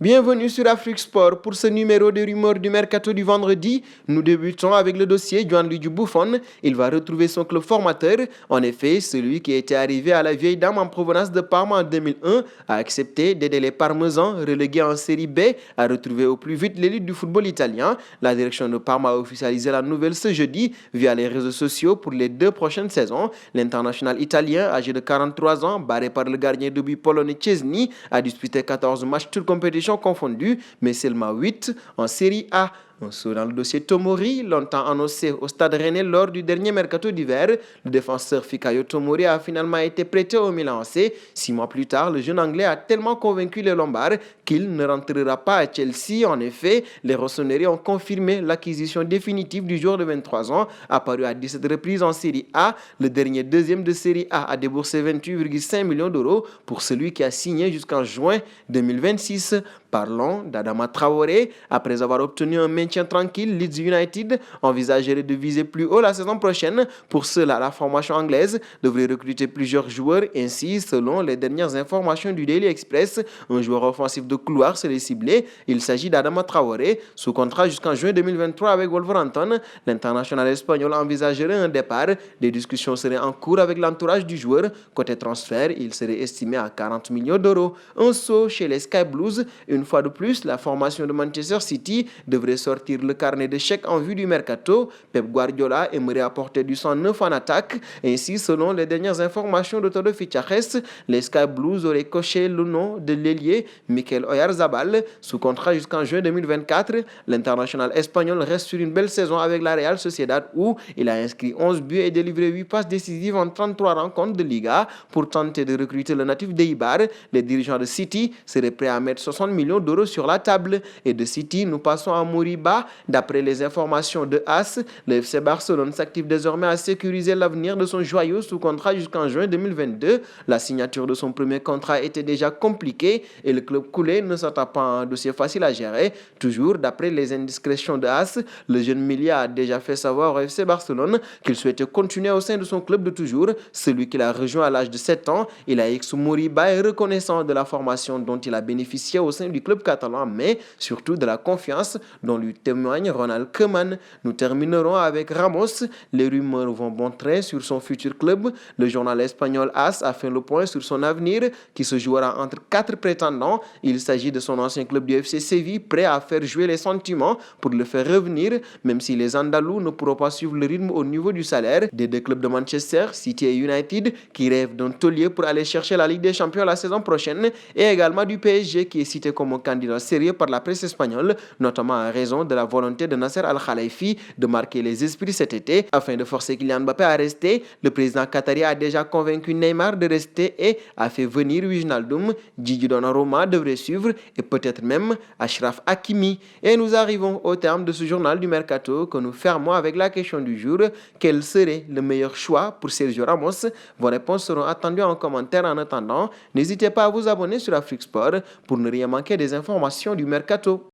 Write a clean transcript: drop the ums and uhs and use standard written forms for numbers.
Bienvenue sur Afrique Sport. Pour ce numéro de rumeurs du mercato du vendredi, nous débutons avec le dossier Gianluigi Buffon. Il va retrouver son club formateur. En effet, celui qui était arrivé à la vieille dame en provenance de Parma en 2001 a accepté d'aider les Parmesans relégués en Série B à retrouver au plus vite l'élite du football italien. La direction de Parma a officialisé la nouvelle ce jeudi via les réseaux sociaux pour les 2 prochaines saisons. L'international italien, âgé de 43 ans, barré par le gardien de but polonais Szczęsny, a disputé 14 matchs toutes compétitions confondues, mais seulement 8 en Série A. Un saut dans le dossier Tomori, longtemps annoncé au Stade Rennais lors du dernier mercato d'hiver, le défenseur Fikayo Tomori a finalement été prêté au Milan AC. 6 mois plus tard, le jeune Anglais a tellement convaincu les Lombards qu'il ne rentrera pas à Chelsea. En effet, les Rossoneri ont confirmé l'acquisition définitive du joueur de 23 ans, apparu à 17 reprises en Série A. Le dernier deuxième de Série A a déboursé 28,5 millions d'euros pour celui qui a signé jusqu'en juin 2026. Parlons d'Adama Traoré. Après avoir obtenu un maintien tranquille, Leeds United envisagerait de viser plus haut la saison prochaine. Pour cela, la formation anglaise devrait recruter plusieurs joueurs. Ainsi, selon les dernières informations du Daily Express, un joueur offensif de couloir serait ciblé. Il s'agit d'Adama Traoré, sous contrat jusqu'en juin 2023 avec Wolverhampton. L'international espagnol envisagerait un départ. Des discussions seraient en cours avec l'entourage du joueur. Côté transfert, il serait estimé à 40 millions d'euros. Un saut chez les Sky Blues. Une fois de plus, la formation de Manchester City devrait sortir le carnet de chèques en vue du mercato. Pep Guardiola aimerait apporter du 109 en attaque. Ainsi, selon les dernières informations de Todo Fichajes, les Sky Blues auraient coché le nom de l'ailier Mikel Oyarzabal sous contrat jusqu'en juin 2024. L'international espagnol reste sur une belle saison avec la Real Sociedad où il a inscrit 11 buts et délivré 8 passes décisives en 33 rencontres de Liga. Pour tenter de recruter le natif d'Eibar, les dirigeants de City seraient prêts à mettre 60 millions d'euros sur la table. Et de City, nous passons à Moriba. D'après les informations de AS, le FC Barcelone s'active désormais à sécuriser l'avenir de son joyau sous contrat jusqu'en juin 2022. La signature de son premier contrat était déjà compliquée et le club coulé ne s'attend pas à un dossier facile à gérer. Toujours d'après les indiscrétions de AS, le jeune Milia a déjà fait savoir au FC Barcelone qu'il souhaitait continuer au sein de son club de toujours, celui qu'il a rejoint à l'âge de 7 ans. Il a ex Moriba est reconnaissant de la formation dont il a bénéficié au sein du club catalan, mais surtout de la confiance dont lui témoigne Ronald Koeman. Nous terminerons avec Ramos. Les rumeurs vont bon train sur son futur club. Le journal espagnol AS a fait le point sur son avenir qui se jouera entre 4 prétendants. Il s'agit de son ancien club du FC Séville, prêt à faire jouer les sentiments pour le faire revenir, même si les Andalous ne pourront pas suivre le rythme au niveau du salaire des 2 clubs de Manchester, City et United, qui rêvent d'un taulier pour aller chercher la Ligue des Champions la saison prochaine, et également du PSG qui est cité comme un candidat sérieux par la presse espagnole, notamment à raison de la volonté de Nasser Al-Khelaifi de marquer les esprits cet été afin de forcer Kylian Mbappé à rester. Le président qatari a déjà convaincu Neymar de rester et a fait venir Wijnaldum. Gigi Donnarumma devrait suivre et peut-être même Achraf Hakimi. Et nous arrivons au terme de ce journal du Mercato que nous fermons avec la question du jour. Quel serait le meilleur choix pour Sergio Ramos? Vos réponses seront attendues en commentaire. En attendant, n'hésitez pas à vous abonner sur Afrique Sport pour ne rien manquer des informations du Mercato.